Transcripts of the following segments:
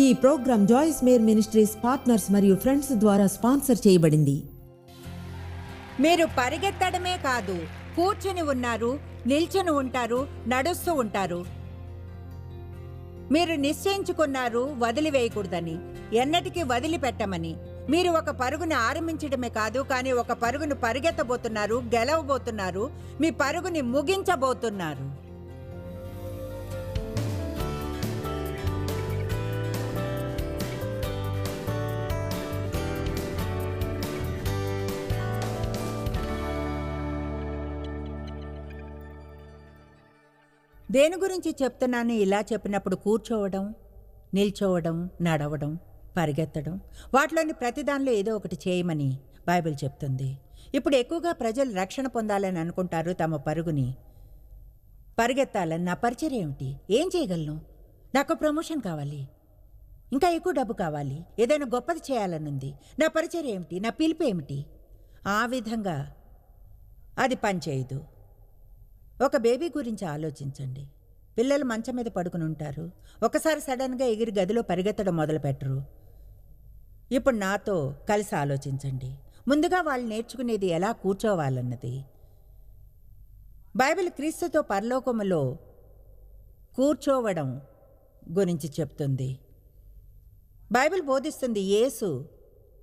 ఈ program Joyce Meyer ministries partners మరియు friends ద్వారా స్పాన్సర్ చేయబడింది. మీరు పరిగెత్తడమే కాదు, కూర్చుని ఉన్నారు, నిల్చుని ఉంటారు, నడుస్తూ ఉంటారు. మీరు నిశ్చయించుకున్నారు వదిలివేయకూడదని, ఎన్నటికీ వదిలిపెట్టమని. మీరు ఒక పరుగుని ఆరంభించడమే కాదు, కానీ ఒక పరుగును పరిగెత్తబోతున్నారు, గెలవబోతున్నారు, మీ పరుగుని ముగించబోతున్నారు. దేని గురించి చెప్తున్నాను? ఇలా చెప్పినప్పుడు కూర్చోవడం, నిల్చోవడం, నడవడం, పరిగెత్తడం, వాటిలోని ప్రతిదానిలో ఏదో ఒకటి చేయమని బైబిల్ చెప్తుంది. ఇప్పుడు ఎక్కువగా ప్రజలు రక్షణ పొందాలని అనుకుంటారు. తమ పరుగుని పరిగెత్తాలని. నా పరిచయం ఏమిటి? ఏం చేయగలను? నాకు ప్రమోషన్ కావాలి, ఇంకా ఎక్కువ డబ్బు కావాలి, ఏదైనా గొప్పది చేయాలనుంది. నా పరిచయం ఏమిటి? నా పిలుపు ఏమిటి? ఆ విధంగా అది పనిచేయదు. ఒక బేబీ గురించి ఆలోచించండి. పిల్లలు మంచం మీద పడుకుని ఉంటారు. ఒకసారి సడన్గా ఎగిరి గదిలో పరిగెత్తడం మొదలుపెట్టరు. ఇప్పుడు నాతో కలిసి ఆలోచించండి. ముందుగా వాళ్ళు నేర్చుకునేది ఎలా కూర్చోవాలన్నది. బైబిల్ క్రీస్తుతో పరలోకములో కూర్చోవడం గురించి చెప్తుంది. బైబిల్ బోధిస్తుంది యేసు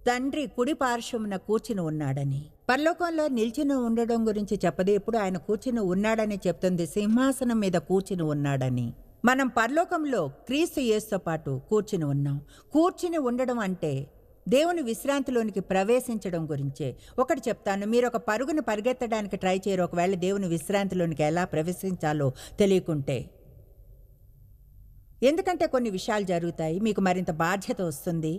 తండ్రి కుడి పార్శ్వమున కూర్చుని ఉన్నాడని. పరలోకంలో నిల్చుని ఉండడం గురించి చెప్పదు, ఎప్పుడు ఆయన కూర్చుని ఉన్నాడని చెప్తుంది. సింహాసనం మీద కూర్చుని ఉన్నాడని. మనం పరలోకంలో క్రీస్తు యేసుతో పాటు కూర్చుని ఉన్నాం. కూర్చుని ఉండడం అంటే దేవుని విశ్రాంతిలోనికి ప్రవేశించడం గురించే. ఒకటి చెప్తాను, మీరు ఒక పరుగును పరిగెత్తడానికి ట్రై చేయరు ఒకవేళ దేవుని విశ్రాంతిలోనికి ఎలా ప్రవేశించాలో తెలియకుంటే. ఎందుకంటే కొన్ని విషయాలు జరుగుతాయి, మీకు మరింత బాధ్యత వస్తుంది,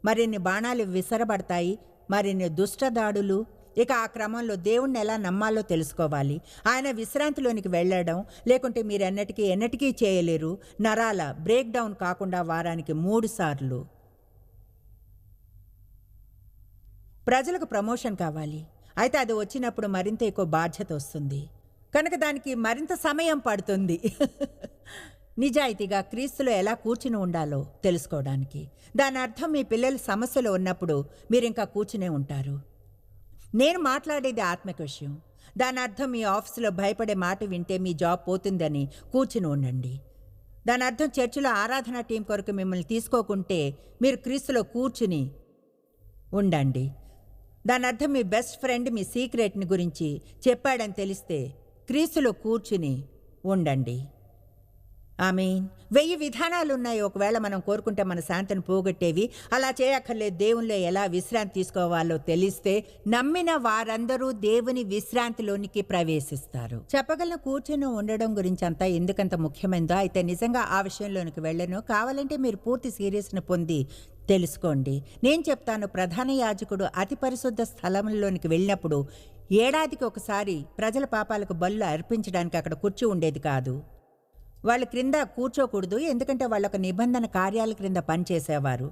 మరిన్ని బాణాలు విసరబడతాయి, మరిన్ని దుష్టదాడులు. ఇక ఆ క్రమంలో దేవుణ్ణి ఎలా నమ్మాలో తెలుసుకోవాలి. ఆయన విశ్రాంతిలోనికి వెళ్ళడం, లేకుంటే మీరు ఎన్నటికీ చేయలేరు. నరాల బ్రేక్ డౌన్ కాకుండా వారానికి 3 సార్లు. ప్రజలకు ప్రమోషన్ కావాలి, అయితే అది వచ్చినప్పుడు మరింత ఎక్కువ బాధ్యత వస్తుంది, కనుక దానికి మరింత సమయం పడుతుంది. నిజాయితీగా క్రీస్తులో ఎలా కూర్చుని ఉండాలో తెలుసుకోవడానికి. దాని అర్థం మీ పిల్లలు సమస్యలో ఉన్నప్పుడు మీరు ఇంకా కూర్చునే ఉంటారు. నేను మాట్లాడేది ఆత్మిక విషయం. దాని అర్థం మీ ఆఫీసులో భయపడే మాట వింటే మీ జాబ్ పోతుందని కూర్చుని ఉండండి. దాని అర్థం చర్చిలో ఆరాధన టీం కొరకు మిమ్మల్ని తీసుకోకుంటే మీరు క్రీస్తులో కూర్చుని ఉండండి. దాని అర్థం మీ బెస్ట్ ఫ్రెండ్ మీ సీక్రెట్ని గురించి చెప్పాడని తెలిస్తే క్రీస్తులో కూర్చుని ఉండండి. ఆమేన్. 1000 విధానాలు ఉన్నాయి ఒకవేళ మనం కోరుకుంటే మన శాంతిని పోగొట్టేవి. అలా చేయక్కర్లేదు. దేవునిలో ఎలా విశ్రాంతి తీసుకోవాలో తెలిస్తే నమ్మిన వారందరూ దేవుని విశ్రాంతిలోనికి ప్రవేశిస్తారు. చెప్పగలను కూర్చొని ఉండడం గురించి అంతా ఎందుకంత ముఖ్యమైనదో. అయితే నిజంగా ఆ విషయంలోనికి వెళ్ళను. కావాలంటే మీరు పూర్తి సీరియస్ని పొంది తెలుసుకోండి. నేను చెప్తాను, ప్రధాన యాజకుడు అతి పరిశుద్ధ స్థలంలోనికి వెళ్ళినప్పుడు ఏడాదికి ఒకసారి ప్రజల పాపాలకు బలులు అర్పించడానికి అక్కడ కూర్చో ఉండేది కాదు. వాళ్ళ క్రింద కూర్చోకూడదు, ఎందుకంటే వాళ్ళొక నిబంధన కార్యాల క్రింద పనిచేసేవారు.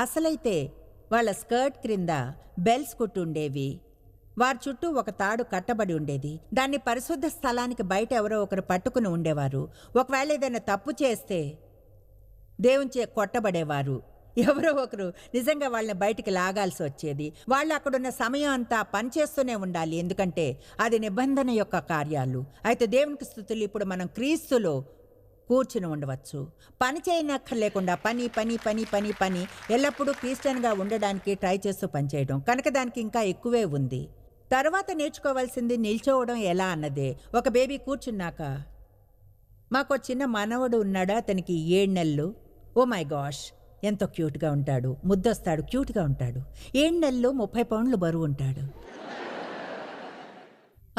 అసలైతే వాళ్ళ స్కర్ట్ క్రింద బెల్స్ కుట్టు ఉండేవి. వారి చుట్టూ ఒక తాడు కట్టబడి ఉండేది. దాన్ని పరిశుద్ధ స్థలానికి బయట ఎవరో ఒకరు పట్టుకుని ఉండేవారు. ఒకవేళ ఏదైనా తప్పు చేస్తే దేవునిచే కొట్టబడేవారు. ఎవరో ఒకరు నిజంగా వాళ్ళని బయటికి లాగాల్సి వచ్చేది. వాళ్ళు అక్కడున్న సమయం అంతా పనిచేస్తూనే ఉండాలి, ఎందుకంటే అది నిబంధన యొక్క కార్యాలు. అయితే దేవునికి స్తుతులు, ఇప్పుడు మనం క్రీస్తులో కూర్చుని ఉండవచ్చు. పని చేయనక్కర్లేకుండా పని పని పని పని పని ఎల్లప్పుడూ క్రిస్టియన్గా ఉండడానికి ట్రై చేస్తూ పనిచేయడం. కనుక దానికి ఇంకా ఎక్కువే ఉంది. తర్వాత నేర్చుకోవాల్సింది నిల్చోవడం ఎలా అన్నదే. ఒక బేబీ కూర్చున్నాక, మాకు చిన్న మనవడు ఉన్నాడు, అతనికి 7 నెలలు. ఓ మై గాష్, ఎంతో క్యూట్గా ఉంటాడు, ముద్దొస్తాడు, క్యూట్గా ఉంటాడు. 7 నెలలు 30 పౌండ్లు బరువు ఉంటాడు.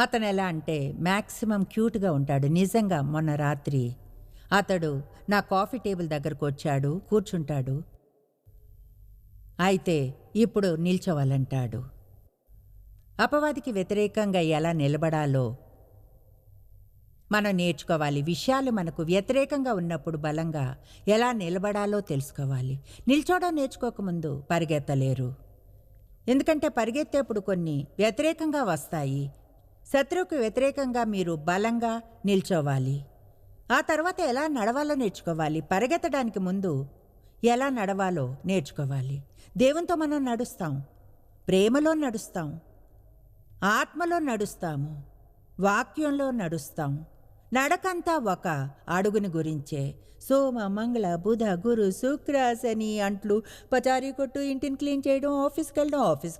అతను ఎలా అంటే మ్యాక్సిమం క్యూట్గా ఉంటాడు. నిజంగా మొన్న రాత్రి అతడు నా కాఫీ టేబుల్ దగ్గరకు వచ్చాడు, కూర్చుంటాడు. అయితే ఇప్పుడు నిల్చోవాలంటాడు. అపవాదికి వ్యతిరేకంగా ఎలా నిలబడాలో మనం నేర్చుకోవాలి. విషయాలు మనకు వ్యతిరేకంగా ఉన్నప్పుడు బలంగా ఎలా నిలబడాలో తెలుసుకోవాలి. నిల్చోవడం నేర్చుకోకముందు పరిగెత్తలేరు, ఎందుకంటే పరిగెత్తేప్పుడు కొన్ని వ్యతిరేకంగా వస్తాయి. శత్రువుకు వ్యతిరేకంగా మీరు బలంగా నిల్చోవాలి. ఆ తర్వాత ఎలా నడవాలో నేర్చుకోవాలి. పరిగెత్తడానికి ముందు ఎలా నడవాలో నేర్చుకోవాలి. దేవునితో మనం నడుస్తాం, ప్రేమలో నడుస్తాం, ఆత్మలో నడుస్తాము, వాక్యంలో నడుస్తాం. నడకంతా ఒక అడుగుని గురించే. సోమ, మంగళ, బుధ, గురు, శుక్ర, శని అంట్లు, పచారీ కొట్టు, ఇంటిని క్లీన్ చేయడం, ఆఫీస్కి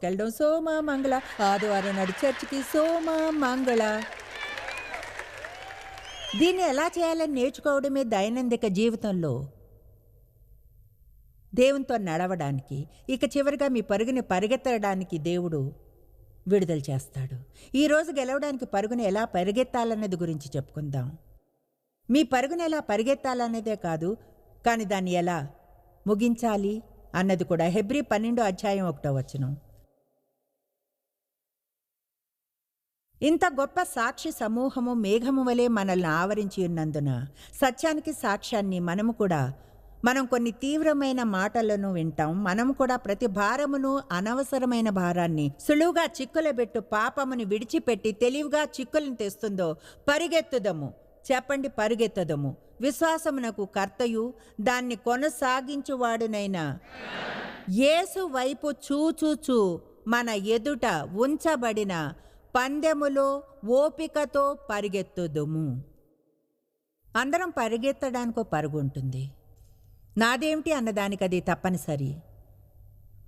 వెళ్ళడం, సోమ, మంగళ, ఆదివారం నాడు చర్చికి, సోమ, మంగళ. దీన్ని ఎలా చేయాలని నేర్చుకోవడమే దైనందిక జీవితంలో దేవునితో నడవడానికి. ఇక చివరిగా మీ పరుగుని పరిగెత్తడానికి దేవుడు విడుదల చేస్తాడు. ఈరోజు గెలవడానికి పరుగుని ఎలా పరిగెత్తాలన్నది గురించి చెప్పుకుందాం. మీ పరుగుని ఎలా పరిగెత్తాలన్నదే కాదు, కానీ దాన్ని ఎలా ముగించాలి అన్నది కూడా. హెబ్రీ 12:1 ఇంత గొప్ప సాక్షి సమూహము మేఘము వలె మనల్ని ఆవరించి ఉన్నందున సత్యానికి సాక్ష్యాన్ని మనం కొన్ని తీవ్రమైన మాటలను వింటాం. మనం కూడా ప్రతి భారమును, అనవసరమైన భారాన్ని సులువుగా చిక్కులబెట్టు పాపముని విడిచిపెట్టి తెలివిగా చిక్కులను తెస్తుందో పరిగెత్తుదము. చెప్పండి, పరిగెత్తుదము. విశ్వాసమునకు కర్తయు దాన్ని కొనసాగించువాడునైన యేసు వైపు చూచూచూ మన ఎదుట ఉంచబడిన పందెములో ఓపికతో పరిగెత్తుదుము. అందరం పరిగెత్తడానికో పరుగు ఉంటుంది. నాదేమిటి అన్నదానికి అది తప్పనిసరి.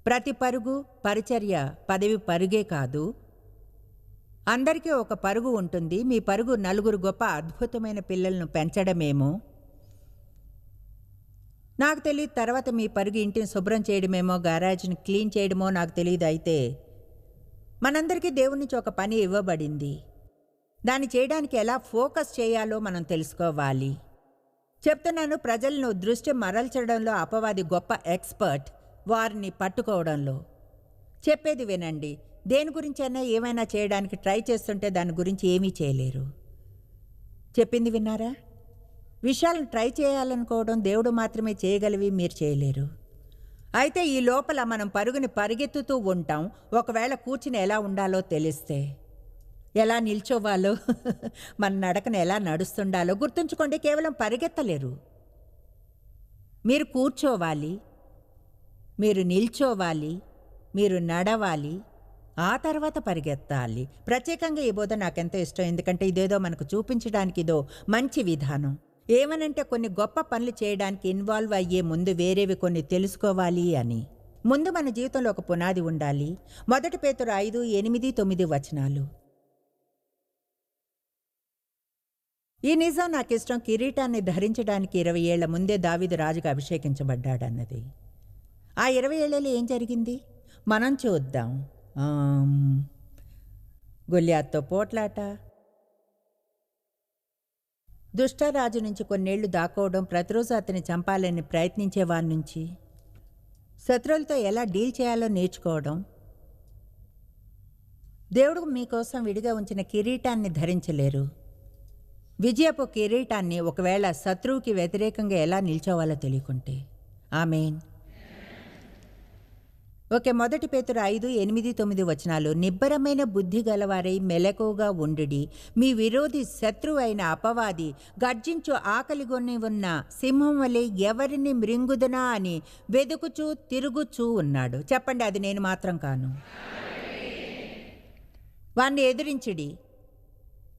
ప్రతి పరుగు పరిచర్య పదవి పరుగే కాదు. అందరికీ ఒక పరుగు ఉంటుంది. మీ పరుగు నలుగురు గొప్ప అద్భుతమైన పిల్లలను పెంచడమేమో, నాకు తెలియదు. తర్వాత మీ పరుగు ఇంటిని శుభ్రం చేయడమేమో, గ్యారేజ్ని క్లీన్ చేయడమో నాకు తెలియదు. అయితే మనందరికీ దేవుని నుంచి ఒక పని ఇవ్వబడింది. దాన్ని చేయడానికి ఎలా ఫోకస్ చేయాలో మనం తెలుసుకోవాలి. చెప్తున్నాను, ప్రజలను దృష్టి మరల్చడంలో అపవాది గొప్ప ఎక్స్పర్ట్, వారిని పట్టుకోవడంలో. చెప్పేది వినండి. దేని గురించైనా ఏమైనా చేయడానికి ట్రై చేస్తుంటే దాని గురించి ఏమీ చేయలేరు. చెప్పింది విన్నారా? విషయాలను ట్రై చేయాలనుకోవడం దేవుడు మాత్రమే చేయగలివి, మీరు చేయలేరు. అయితే ఈ లోపల మనం పరుగుని పరిగెత్తుతూ ఉంటాం. ఒకవేళ కూర్చుని ఎలా ఉండాలో తెలిస్తే, ఎలా నిల్చోవాలో, మన నడకను ఎలా నడుస్తుండాలో గుర్తుంచుకోండి. కేవలం పరిగెత్తలేరు. మీరు కూర్చోవాలి, మీరు నిల్చోవాలి, మీరు నడవాలి, ఆ తర్వాత పరిగెత్తాలి. ప్రత్యేకంగా ఈ బోధ నాకెంతో ఇష్టం. ఎందుకంటే ఇదేదో మనకు చూపించడానికి ఇదో మంచి విధానం. ఏమనంటే కొన్ని గొప్ప పనులు చేయడానికి ఇన్వాల్వ్ అయ్యే ముందు వేరేవి కొన్ని తెలుసుకోవాలి అని. ముందు మన జీవితంలో ఒక పునాది ఉండాలి. 1 పేతురు 5:8-9 ఈ నిజం నాకు ఇష్టం. కిరీటాన్ని ధరించడానికి 20 ఏళ్ల ముందే దావీదు రాజుగా అభిషేకించబడ్డాడన్నది. ఆ 20 ఏళ్లలో ఏం జరిగింది మనం చూద్దాం. గొల్యాత్తో పోట్లాట, దుష్టరాజు నుంచి కొన్నేళ్లు దాక్కోవడం, ప్రతిరోజు అతన్ని చంపాలని ప్రయత్నించే వారి నుంచి శత్రువులతో ఎలా డీల్ చేయాలో నేర్చుకోవడం, దేవుడు మీకోసం విడిగా ఉంచిన కిరీటాన్ని ధరించలేరు. విజయపు కిరీటాన్ని ఒకవేళ శత్రువుకి వ్యతిరేకంగా ఎలా నిల్చోవాలో తెలియకుంటే. ఆమేన్. ఓకే, 1 పేతురు 5:8-9 నిబ్బరమైన బుద్ధి గలవారై మెలకువగా ఉండుడి. మీ విరోధి శత్రువు అయిన అపవాది గర్జించు ఆకలిగొని ఉన్న సింహం వలె ఎవరిని మృంగుదనా అని వెదుకుచూ తిరుగుచూ ఉన్నాడు. చెప్పండి, అది నేను మాత్రం కాను. వాణ్ణి ఎదిరించుడి.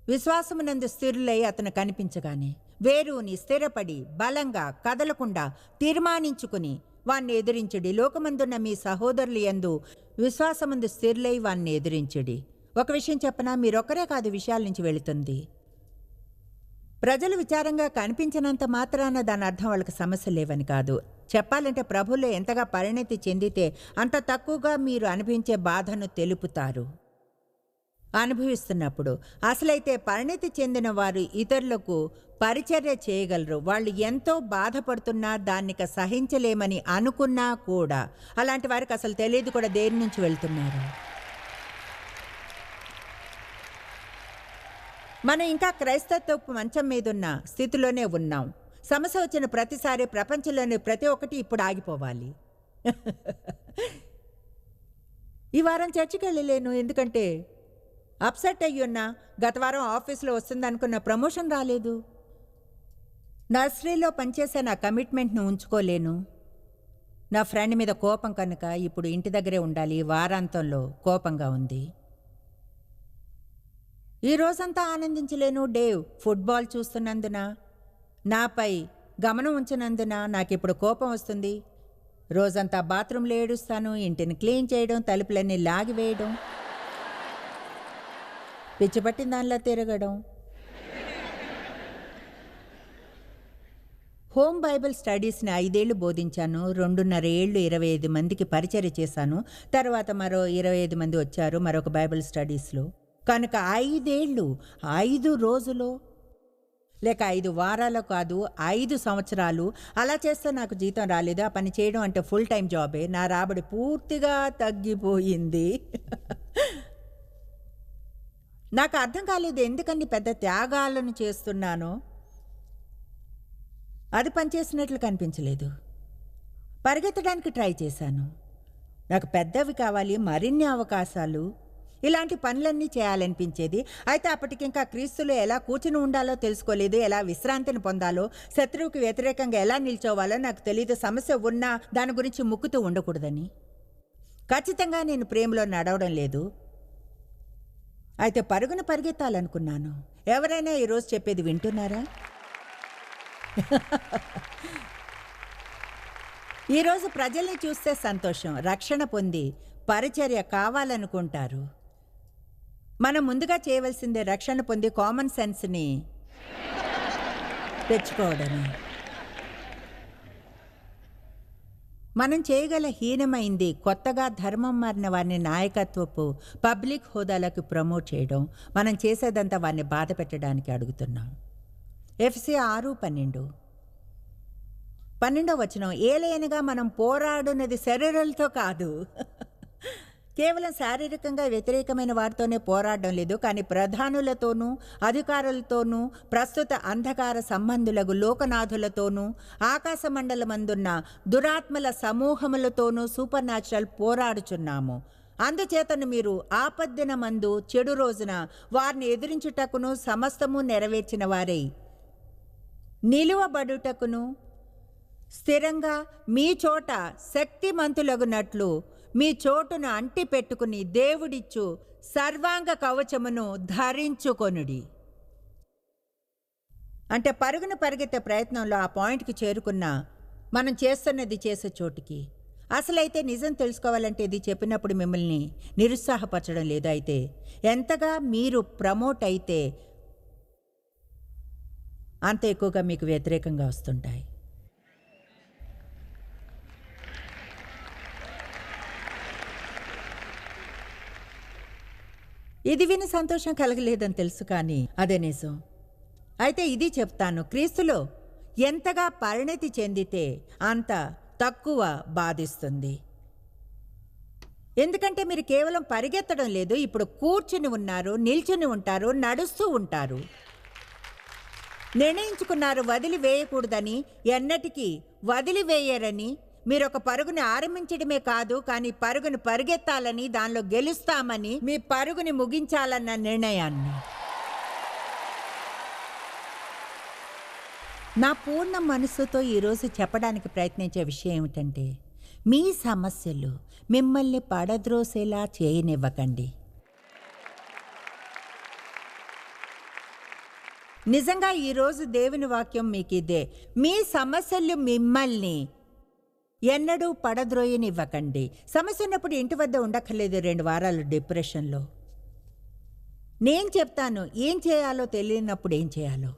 విశ్వాసమునందు స్థిరులై అతను కనిపించగానే వేరుని స్థిరపడి బలంగా కదలకుండా తీర్మానించుకుని వాణ్ణి ఎదిరించుడి. లోకమందున్న మీ సహోదరులు యందు విశ్వాసమందు స్థిరులై వాణ్ణి ఎదిరించుడి. ఒక విషయం చెప్పనా, మీరొక్కరే కాదు విషయాల నుంచి వెళుతుంది. ప్రజలు విచారంగా కనిపించినంత మాత్రాన దాని అర్థం వాళ్ళకి సమస్య లేవని కాదు. చెప్పాలంటే ప్రభువులో ఎంతగా పరిణతి చెందితే అంత తక్కువగా మీరు అనిపించే బాధను తెలుపుతారు. అనుభవిస్తున్నప్పుడు అసలైతే పరిణతి చెందిన వారు ఇతరులకు పరిచర్య చేయగలరు. వాళ్ళు ఎంతో బాధపడుతున్నా దానికి సహించలేమని అనుకున్నా కూడా. అలాంటి వారికి అసలు తెలియదు కూడా దేని నుంచి వెళ్తున్నారు. మనం ఇంకా క్రైస్తత్వపు మంచం మీదున్న స్థితిలోనే ఉన్నాం. సమస్య వచ్చిన ప్రతిసారి ప్రపంచంలోని ప్రతి ఒక్కటి ఇప్పుడు ఆగిపోవాలి. ఈ వారం చర్చికి వెళ్ళలేను ఎందుకంటే అప్సెట్ అయ్యున్నా. గత వారం ఆఫీస్లో వస్తుందనుకున్న ప్రమోషన్ రాలేదు. నర్సరీలో పనిచేసే నా కమిట్మెంట్ను ఉంచుకోలేను. నా ఫ్రెండ్ మీద కోపం కనుక ఇప్పుడు ఇంటి దగ్గరే ఉండాలి, వారాంతంలో కోపంగా ఉంది. ఈ రోజంతా ఆనందించలేను డేవ్, ఫుట్బాల్ చూస్తున్నందున, నాపై గమనం ఉంచినందున నాకిప్పుడు కోపం వస్తుంది. రోజంతా బాత్రూంలో ఏడుస్తాను, ఇంటిని క్లీన్ చేయడం, తలుపులన్నీ లాగివేయడం, పిచ్చి పట్టిన దానిలా తిరగడం. హోమ్ బైబిల్ స్టడీస్ని 5 ఏళ్ళు బోధించాను. 2.5 ఏళ్ళు 25 మందికి పరిచర్య చేశాను. తర్వాత మరో 25 మంది వచ్చారు మరొక బైబిల్ స్టడీస్లో. కనుక 5 ఏళ్ళు 5 రోజులు లేక 5 వారాలు కాదు, 5 సంవత్సరాలు అలా చేస్తే నాకు జీతం రాలేదు. ఆ పని చేయడం అంటే ఫుల్ టైం జాబే. నా రాబడి పూర్తిగా తగ్గిపోయింది. నాకు అర్థం కాలేదు ఎందుకని పెద్ద త్యాగాలను చేస్తున్నానో. అది పనిచేసినట్లు కనిపించలేదు. పరిగెత్తడానికి ట్రై చేశాను. నాకు పెద్దవి కావాలి, మరిన్ని అవకాశాలు, ఇలాంటి పనులన్నీ చేయాలనిపించేది. అయితే అప్పటికింకా క్రీస్తులో ఎలా కూర్చుని ఉండాలో తెలుసుకోలేదు, ఎలా విశ్రాంతిని పొందాలో, శత్రువుకి వ్యతిరేకంగా ఎలా నిల్చోవాలో నాకు తెలియదు. సమస్య ఉన్నా దాని గురించి ముక్కుతూ ఉండకూడదని. ఖచ్చితంగా నేను ప్రేమలో నడవడం లేదు. అయితే పరుగున పరిగెత్తాలనుకున్నాను. ఎవరైనా ఈరోజు చెప్పేది వింటున్నారా? ఈరోజు ప్రజల్ని చూస్తే సంతోషం, రక్షణ పొంది పరిచర్య కావాలనుకుంటారు. మనం ముందుగా చేయవలసిందే రక్షణ పొంది కామన్ సెన్స్ని తెచ్చుకోవడమే. మనం చేయగల హీనమైంది కొత్తగా ధర్మం మారిన వారిని నాయకత్వపు పబ్లిక్ హోదాలకు ప్రమోట్ చేయడం. మనం చేసేదంతా వారిని బాధ పెట్టడానికి అడుగుతున్నాం. ఎఫ్సి 6:12 ఏలైనగా మనం పోరాడున్నది శరీరాలతో కాదు, కేవలం శారీరకంగా వ్యతిరేకమైన వారితోనే పోరాడడం లేదు, కానీ ప్రధానులతోనూ అధికారులతోనూ ప్రస్తుత అంధకార సంబంధులకు లోకనాథులతోనూ ఆకాశ మండలమందున్న దురాత్మల సమూహములతోనూ సూపర్ న్యాచురల్ పోరాడుచున్నాము. అందుచేతను మీరు ఆపద్దినమందు చెడు రోజున వారిని ఎదిరించుటకును సమస్తము నెరవేర్చిన వారై నిలువబడుటకును స్థిరంగా మీ చోట శక్తిమంతులగునట్లు మీ చోటును అంటి పెట్టుకుని దేవుడిచ్చు సర్వాంగ కవచమును ధరించుకొనుడి. అంటే పరుగున పరిగెత్తే ప్రయత్నంలో ఆ పాయింట్కి చేరుకున్న మనం చేస్తున్నది చేసే చోటుకి. అసలైతే నిజం తెలుసుకోవాలంటే ఇది చెప్పినప్పుడు మిమ్మల్ని నిరుత్సాహపరచడం లేదు. అయితే ఎంతగా మీరు ప్రమోట్ అయితే అంత ఎక్కువగా మీకు వ్యతిరేకంగా వస్తుంటాయి. ఇది విని సంతోషం కలగలేదని తెలుసు, కానీ అదే నిజం. అయితే ఇది చెప్తాను, క్రీస్తులో ఎంతగా పరిణతి చెందితే అంత తక్కువ బాధిస్తుంది. ఎందుకంటే మీరు కేవలం పరిగెత్తడం లేదు, ఇప్పుడు కూర్చుని ఉన్నారు, నిల్చుని ఉంటారు, నడుస్తూ ఉంటారు. నిర్ణయించుకున్నారు వదిలివేయకూడదని, ఎన్నటికీ వదిలివేయరని. మీరు ఒక పరుగుని ఆరంభించడమే కాదు, కానీ పరుగుని పరిగెత్తాలని, దానిలో గెలుస్తామని, మీ పరుగుని ముగించాలన్న నిర్ణయాన్ని. నా పూర్ణ మనస్సుతో ఈరోజు చెప్పడానికి ప్రయత్నించే విషయం ఏమిటంటే, మీ సమస్యలు మిమ్మల్ని పడద్రోసేలా చేయనివ్వకండి. నిజంగా ఈరోజు దేవుని వాక్యం మీకు ఇదే. మీ సమస్యలు మిమ్మల్ని ఎన్నడూ పడద్రోయనివ్వకండి. సమస్య ఉన్నప్పుడు ఇంటి వద్ద ఉండక్కర్లేదు 2 వారాలు డిప్రెషన్లో. నేను చెప్తాను ఏం చేయాలో తెలియనప్పుడు ఏం చేయాలో.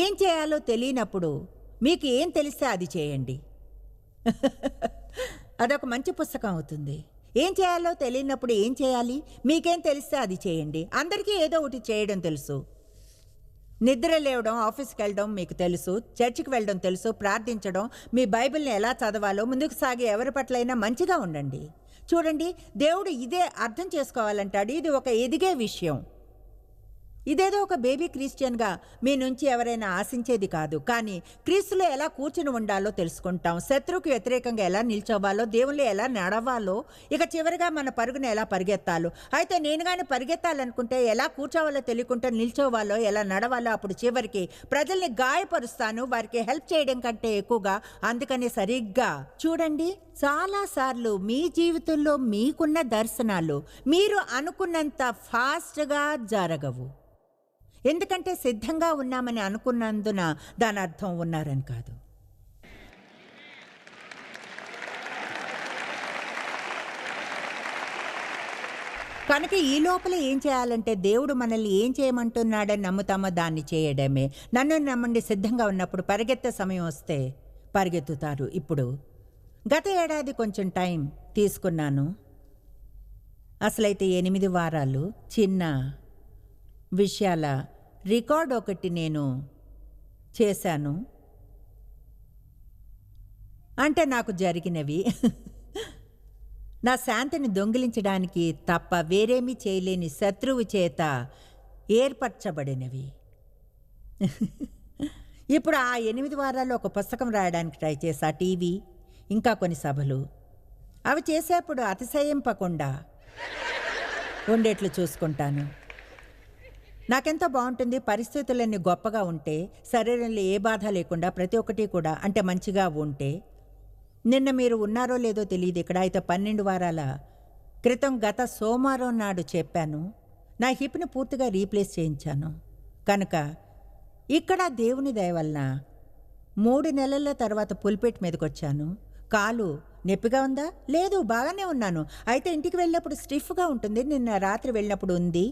ఏం చేయాలో తెలియనప్పుడు మీకు ఏం తెలిస్తే అది చేయండి. అదొక మంచి పుస్తకం అవుతుంది. ఏం చేయాలో తెలియనప్పుడు ఏం చేయాలి, మీకేం తెలిస్తే అది చేయండి. అందరికీ ఏదో ఒకటి చేయడం తెలుసు. నిద్ర లేవడం, ఆఫీస్కి వెళ్ళడం మీకు తెలుసు, చర్చికి వెళ్ళడం తెలుసు, ప్రార్థించడం, మీ బైబిల్ని ఎలా చదవాలో, ముందుకు సాగి ఎవరి పట్లైనా మంచిగా ఉండండి. చూడండి, దేవుడు ఇదే అర్థం చేసుకోవాలంటాడు. ఇది ఒక ఎదిగే విషయం. ఇదేదో ఒక బేబీ క్రిస్టియన్గా మీ నుంచి ఎవరైనా ఆశించేది కాదు. కానీ క్రీస్తులో ఎలా కూర్చుని ఉండాలో తెలుసుకుంటాం. శత్రువుకి వ్యతిరేకంగా ఎలా నిల్చోవాలో, దేవుళ్ళు ఎలా నడవాలో, ఇక చివరిగా మన పరుగును ఎలా పరిగెత్తాలో. అయితే నేను కానీ పరిగెత్తాలనుకుంటే ఎలా కూర్చోవాలో తెలియకుండా నిల్చోవాలో, ఎలా నడవాలో, అప్పుడు చివరికి ప్రజల్ని గాయపరుస్తాను, వారికి హెల్ప్ చేయడం కంటే ఎక్కువగా. అందుకని సరిగ్గా చూడండి, చాలాసార్లు మీ జీవితంలో మీకున్న దర్శనాలు మీరు అనుకున్నంత ఫాస్ట్గా జరగవు. ఎందుకంటే సిద్ధంగా ఉన్నామని అనుకున్నందున దాని అర్థం ఉన్నారని కాదు. కనుక ఈ లోపల ఏం చేయాలంటే దేవుడు మనల్ని ఏం చేయమంటున్నాడని నమ్ముతామో దాన్ని చేయడమే. నన్ను నమ్మండి, సిద్ధంగా ఉన్నప్పుడు పరిగెత్తే సమయం వస్తే పరిగెత్తుతారు. ఇప్పుడు గత ఏడాది కొంచెం టైం తీసుకున్నాను. అసలైతే 8 వారాలు చిన్న విషయాల రికార్డ్ ఒకటి నేను చేశాను. అంటే నాకు జరిగినవి నా శాంతిని దొంగిలించడానికి తప్ప వేరేమీ చేయలేని శత్రువు చేత ఏర్పరచబడినవి. ఇప్పుడు ఆ 8 వారాల్లో ఒక పుస్తకం రాయడానికి ట్రై చేశా. టీవీ, ఇంకా కొన్ని సభలు. అవి చేసేప్పుడు అతిశయింపకుండా ఉండేట్లు చూసుకుంటాను. నాకెంతో బాగుంటుంది. పరిస్థితులన్నీ గొప్పగా ఉంటే, శరీరంలో ఏ బాధ లేకుండా, ప్రతి ఒక్కటి కూడా అంటే మంచిగా ఉంటే. నిన్న మీరు ఉన్నారో లేదో తెలియదు ఇక్కడ. అయితే 12 వారాల క్రితం గత సోమవారం నాడు చెప్పాను, నా హిప్ని పూర్తిగా రీప్లేస్ చేయించాను. కనుక ఇక్కడ దేవుని దయ వలన 3 నెలల తర్వాత పుల్పెట్ మీదకి వచ్చాను. కాలు నొప్పిగా ఉందా? లేదు, బాగానే ఉన్నాను. అయితే ఇంటికి వెళ్ళినప్పుడు స్టిఫ్గా ఉంటుంది. నిన్న రాత్రి వెళ్ళినప్పుడు ఉంది,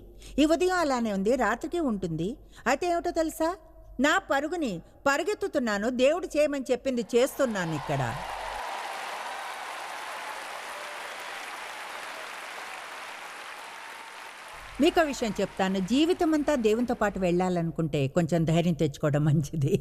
ఈ ఉదయం అలానే ఉంది, రాత్రికి ఉంటుంది. అయితే ఏమిటో తెలుసా, నా పరుగుని పరిగెత్తుతున్నాను, దేవుడు చేయమని చెప్పింది చేస్తున్నాను. ఇక్కడ మీకు విషయం చెప్తాను. జీవితం అంతా దేవునితో పాటు వెళ్ళాలనుకుంటే కొంచెం ధైర్యం తెచ్చుకోవడం మంచిది.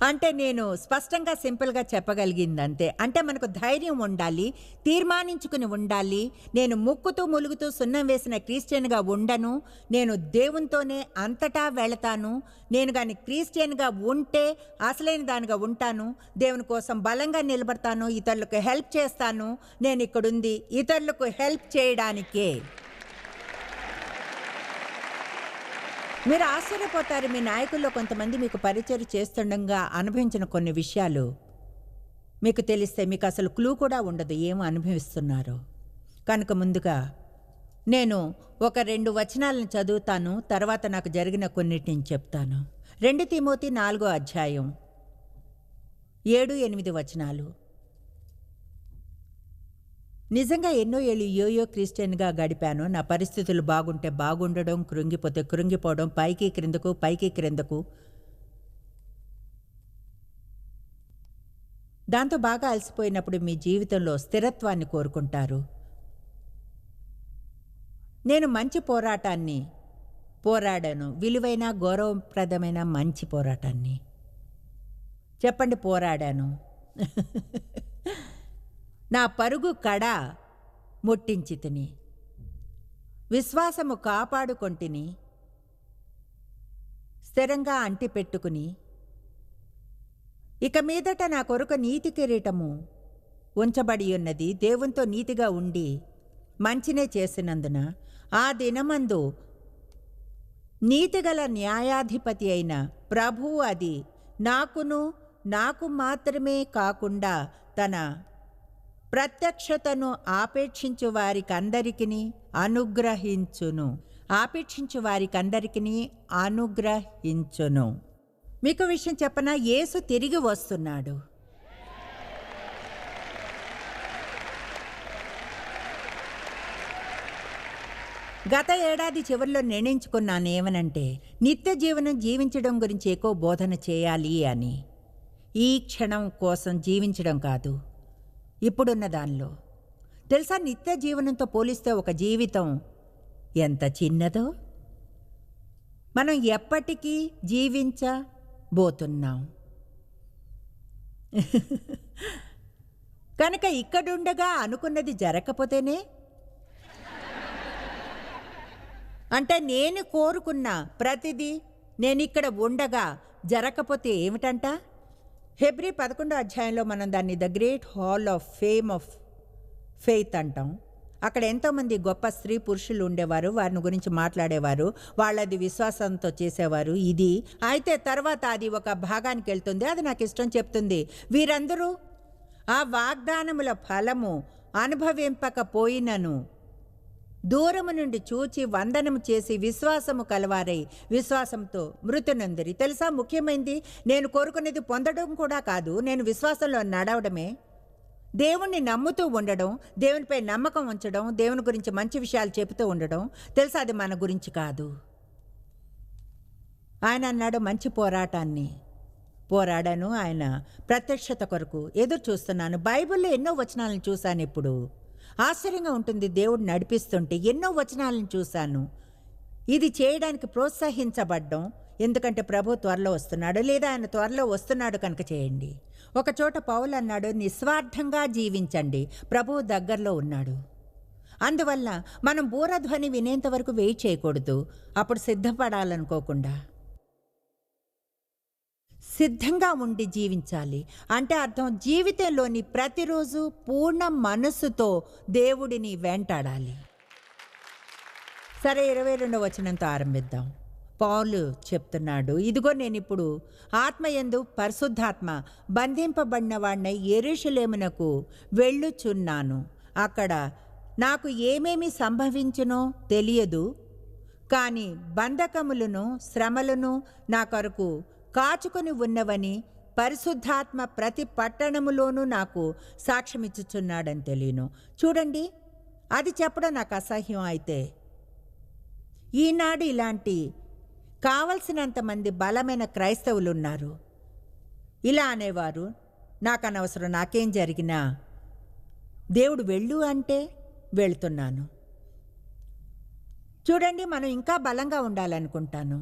అంటే నేను స్పష్టంగా సింపుల్గా చెప్పగలిగింది అంతే. అంటే మనకు ధైర్యం ఉండాలి, తీర్మానించుకుని ఉండాలి. నేను ముక్కుతూ ములుగుతూ సున్నం వేసిన క్రిస్టియన్గా ఉండను. నేను దేవునితోనే అంతటా వెళతాను. నేను కానీ క్రిస్టియన్గా ఉంటే అసలైన దానిగా ఉంటాను. దేవుని కోసం బలంగా నిలబడతాను, ఇతరులకు హెల్ప్ చేస్తాను. నేను ఇక్కడుంది ఇతరులకు హెల్ప్ చేయడానికే. మీరు ఆశ్చర్యపోతారు, మీ నాయకుల్లో కొంతమంది మీకు పరిచయం చేస్తుండగా అనుభవించిన కొన్ని విషయాలు మీకు తెలిస్తే మీకు అసలు క్లూ కూడా ఉండదు ఏమో అనుభవిస్తున్నారో. కనుక ముందుగా నేను ఒక 2 వచనాలను చదువుతాను, తర్వాత నాకు జరిగిన కొన్నిటిని చెప్తాను. 2 తిమోతి 4వ అధ్యాయం 7-8 వచనాలు. నిజంగా ఎన్నో ఏళ్ళు యోయో క్రిస్టియన్గా గడిపాను. నా పరిస్థితులు బాగుంటే బాగుండడం, కృంగిపోతే కృంగిపోవడం, పైకి క్రిందకు పైకి క్రిందకు. దాంతో బాగా అలసిపోయినప్పుడు మీ జీవితంలో స్థిరత్వాన్ని కోరుకుంటారు. నేను మంచి పోరాటాన్ని పోరాడాను, విలువైన గౌరవప్రదమైన మంచి పోరాటాన్ని. చెప్పండి, పోరాడాను. నా పరుగు కడ ముట్టించితిని, విశ్వాసము కాపాడుకొంటిని, స్థిరంగా అంటిపెట్టుకుని. ఇక మీదట నా కొరకు నీతి కిరీటము ఉంచబడి ఉన్నది. దేవునితో నీతిగా ఉండి మంచినే చేసినందున ఆ దినమందు నీతిగల న్యాయాధిపతి అయిన ప్రభువు అది నాకు మాత్రమే కాకుండా తన ప్రత్యక్షతను ఆపేక్షించు వారికందరికీ అనుగ్రహించును. మీకు విషయం చెప్పనా, యేసు తిరిగి వస్తున్నాడు. గత ఏడాది చివరిలో నిర్ణయించుకున్నాను ఏమనంటే, నిత్య జీవనం జీవించడం గురించి ఎక్కువ బోధన చేయాలి అని. ఈ క్షణం కోసం జీవించడం కాదు, ఇప్పుడున్న దానిలో. తెలుసా, నిత్య జీవనంతో పోలిస్తే ఒక జీవితం ఎంత చిన్నదో. మనం ఎప్పటికీ జీవించబోతున్నాం. కనుక ఇక్కడుండగా అనుకున్నది జరగకపోతేనే అంటే నేను కోరుకున్న ప్రతిదీ నేను ఇక్కడ ఉండగా జరగకపోతే ఏమిటంట? హెబ్రీ 11 అధ్యాయంలో మనం దాన్ని the great hall of fame of faith అంటాం. అక్కడ ఎంతోమంది గొప్ప స్త్రీ పురుషులు ఉండేవారు, వారిని గురించి మాట్లాడేవారు, వాళ్ళది విశ్వాసంతో చేసేవారు. ఇది అయితే తర్వాత అది ఒక భాగానికి వెళ్తుంది, అది నాకు ఇష్టం చెప్తుంది. వీరందరూ ఆ వాగ్దానముల ఫలము అనుభవింపకపోయినను దూరము నుండి చూచి వందనము చేసి విశ్వాసము కలవారై విశ్వాసంతో మృతునందిరి. తెలుసా, ముఖ్యమైనది నేను కోరుకునేది పొందడం కూడా కాదు, నేను విశ్వాసంలో నడవడమే. దేవుణ్ణి నమ్ముతూ ఉండడం, దేవునిపై నమ్మకం ఉంచడం, దేవుని గురించి మంచి విషయాలు చెబుతూ ఉండడం. తెలుసా, అది మన గురించి కాదు. ఆయన అన్నాడు, మంచి పోరాటాన్ని పోరాడాను, ఆయన ప్రత్యక్షత కొరకు ఎదురు చూస్తున్నాను. బైబిల్లో ఎన్నో వచనాలను చూశాను. ఇప్పుడు ఆశ్చర్యంగా ఉంటుంది, దేవుడు నడిపిస్తుంటే ఎన్నో వచనాలను చూశాను. ఇది చేయడానికి ప్రోత్సహించబడ్డం, ఎందుకంటే ప్రభు త్వరలో వస్తున్నాడు, లేదా ఆయన త్వరలో వస్తున్నాడు కనుక చేయండి. ఒక చోట పౌలు అన్నాడు, నిస్వార్థంగా జీవించండి, ప్రభువు దగ్గరలో ఉన్నాడు. అందువల్ల మనం బూరధ్వని వినేంత వరకు వెయిట్ చేయకూడదు, అప్పుడు సిద్ధపడాలనుకోకుండా సిద్ధంగా ఉండి జీవించాలి. అంటే అర్థం, జీవితంలోని ప్రతిరోజు పూర్ణ మనస్సుతో దేవుడిని వెంటాడాలి. సరే, 22వ వచనంతో ఆరంభిద్దాం. పౌలు చెప్తున్నాడు, ఇదిగో నేనిప్పుడు ఆత్మయందు పరిశుద్ధాత్మ బంధింపబడిన వాడినై యెరూషలేమునకు వెళ్ళుచున్నాను. అక్కడ నాకు ఏమేమి సంభవించునో తెలియదు, కానీ బంధకములను శ్రమలను నా కొరకు కాచుకొని ఉన్నవని పరిశుద్ధాత్మ ప్రతి పట్టణములోనూ నాకు సాక్ష్యమిచ్చుచున్నాడని తెలియను. చూడండి, అది చెప్పడం నాకు అసహ్యం. అయితే ఈనాడు ఇలాంటి కావలసినంత మంది బలమైన క్రైస్తవులు ఉన్నారు. ఇలా అనేవారు, నాకు అనవసరం, నాకేం జరిగినా దేవుడు వెళ్ళు అంటే వెళ్తున్నాను. చూడండి, మనం ఇంకా బలంగా ఉండాలనుకుంటాను.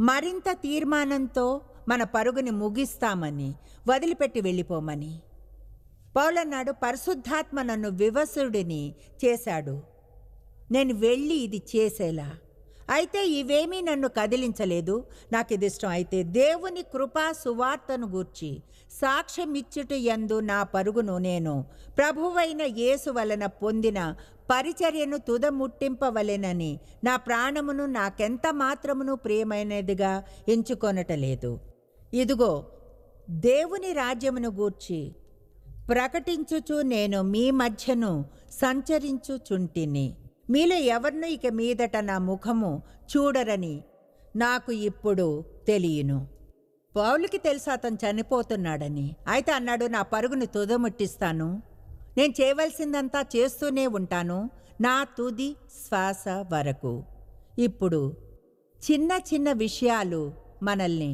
మరింత తీర్మానంతో మన పరుగుని ముగిస్తామని, వదిలిపెట్టి వెళ్ళిపోమని. పౌలన్నాడు, పరిశుద్ధాత్మ నన్ను వివసుడిని చేశాడు, నేను వెళ్ళి ఇది చేసేలా. అయితే ఇవేమీ నన్ను కదిలించలేదు. నాకు ఇది ఇష్టం. అయితే దేవుని కృపా సువార్తను గూర్చి సాక్ష్యమిచ్చుట యందు నా పరుగును నేను ప్రభువైన యేసు వలన పొందిన పరిచర్యను తుదముట్టింపవలెనని నా ప్రాణమును నాకెంత మాత్రమును ప్రియమైనదిగా ఎంచుకొనటలేదు. ఇదిగో, దేవుని రాజ్యమును గూర్చి ప్రకటించుచు నేను మీ మధ్యను సంచరించుచుంటిని. మీలో ఎవరినూ ఇక మీదట నా ముఖము చూడరని నాకు ఇప్పుడు తెలియను. పౌలుకి తెలుసు అతను చనిపోతున్నాడని. అయితే అన్నాడు, నా పరుగుని తుదముట్టిస్తాను, నేను చేయవలసిందంతా చేస్తూనే ఉంటాను నా తుది శ్వాస వరకు. ఇప్పుడు చిన్న చిన్న విషయాలు మనల్ని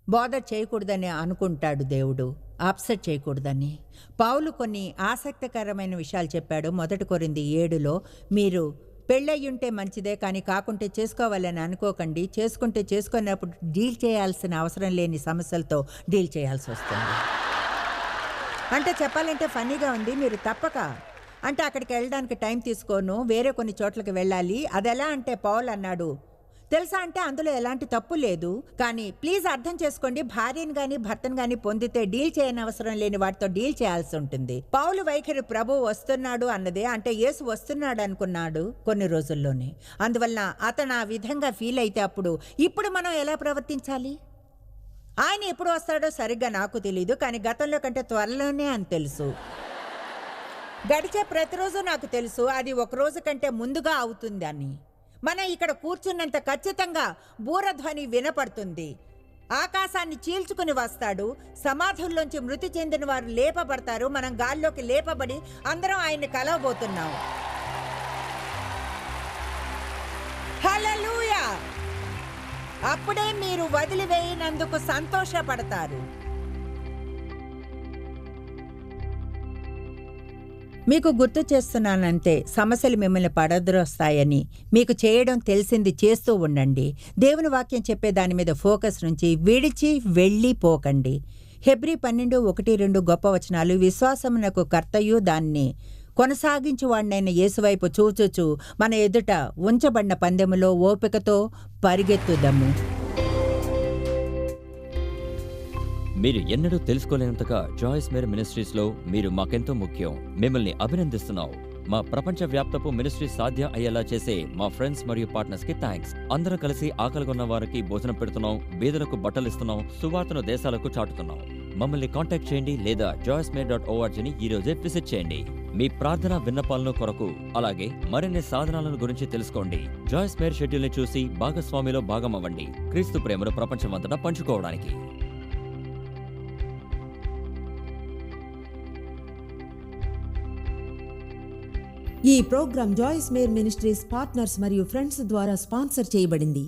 బోధ చేయకూడదని అనుకుంటాడు దేవుడు, అప్సెట్ చేయకూడదని. పౌలు కొన్ని ఆసక్తికరమైన విషయాలు చెప్పాడు. 1 కొరింథీ 7లో, మీరు పెళ్ళయ్యుంటే మంచిదే, కానీ కాకుంటే చేసుకోవాలని అనుకోకండి. చేసుకుంటే చేసుకున్నప్పుడు డీల్ చేయాల్సిన అవసరం లేని సమస్యలతో డీల్ చేయాల్సి వస్తుంది. అంటే చెప్పాలంటే ఫన్నీగా ఉంది. మీరు తప్పక అంటే అక్కడికి వెళ్ళడానికి టైం తీసుకోను, వేరే కొన్ని చోట్లకి వెళ్ళాలి. అది ఎలా అంటే పౌలు అన్నాడు, తెలుసా, అంటే అందులో ఎలాంటి తప్పు లేదు, కానీ ప్లీజ్ అర్థం చేసుకోండి, భార్యను కానీ భర్తను కానీ పొందితే డీల్ చేయని అవసరం లేని వాటితో డీల్ చేయాల్సి ఉంటుంది. పౌలు వైఖరి ప్రభు వస్తున్నాడు అన్నదే, అంటే యేసు వస్తున్నాడు అనుకున్నాడు కొన్ని రోజుల్లోనే. అందువలన అతను ఆ విధంగా ఫీల్ అయితే ఇప్పుడు మనం ఎలా ప్రవర్తించాలి? ఆయన ఎప్పుడు వస్తాడో సరిగ్గా నాకు తెలియదు, కానీ గతంలో కంటే త్వరలోనే అని తెలుసు. గడిచే ప్రతిరోజు నాకు తెలుసు అది ఒక రోజు కంటే ముందుగా అవుతుందని. మనం ఇక్కడ కూర్చున్నంత ఖచ్చితంగా బూరధ్వని వినపడుతుంది. ఆకాశాన్ని చీల్చుకుని వస్తాడు, సమాధుల్లోంచి మృతి చెందిన వారు లేపబడతారు, మనం గాల్లోకి లేపబడి అందరం ఆయన్ని కలవబోతున్నాం. హల్లెలూయా! అప్పుడే మీరు వదిలివేయనందుకు సంతోషపడతారు. మీకు గుర్తు చేస్తున్నానంతే, సమస్యలు మిమ్మల్ని పడద్రోస్తాయని మీకు చేయడం తెలిసింది చేస్తూ ఉండండి. దేవుని వాక్యం చెప్పే దాని మీద ఫోకస్ నుంచి విడిచి వెళ్ళిపోకండి. హెబ్రీ 12:1-2 గొప్ప వచనాలు. విశ్వాసమునకు కర్తయు దాన్ని కొనసాగించువాడినైన యేసువైపు చూచుచు మన ఎదుట ఉంచబడిన పందెములో ఓపికతో పరిగెత్తుదము. మీరు ఎన్నడూ తెలుసుకోలేనంతగా జాయిస్ మేర్ మినిస్ట్రీస్లో మీరు మాకెంతో ముఖ్యం. మిమ్మల్ని అభినందిస్తున్నాం. మా ప్రపంచవ్యాప్తపు మినిస్ట్రీ సాధ్యం అయ్యేలా చేసే మా ఫ్రెండ్స్ మరియు పార్ట్నర్స్ కి థ్యాంక్స్. అందరం కలిసి ఆకలిగొన్న వారికి భోజనం పెడుతున్నాం, బీదలకు బట్టలు ఇస్తున్నాం, సువార్తను దేశాలకు చాటుతున్నాం. మమ్మల్ని కాంటాక్ట్ చేయండి లేదా joycemeer.orgని ఈ రోజే విజిట్ చేయండి. మీ ప్రార్థన విన్నపాలను కొరకు అలాగే మరిన్ని సాధనాలను గురించి తెలుసుకోండి. జాయిస్ మేర్ షెడ్యూల్ని చూసి భాగస్వామిలో భాగమవ్వండి, క్రీస్తు ప్రేమను ప్రపంచమంతటా పంచుకోవడానికి. ఈ program Joyce Meyer ministries partners మరియు ఫ్రెండ్స్ ద్వారా స్పాన్సర్ చేయబడింది.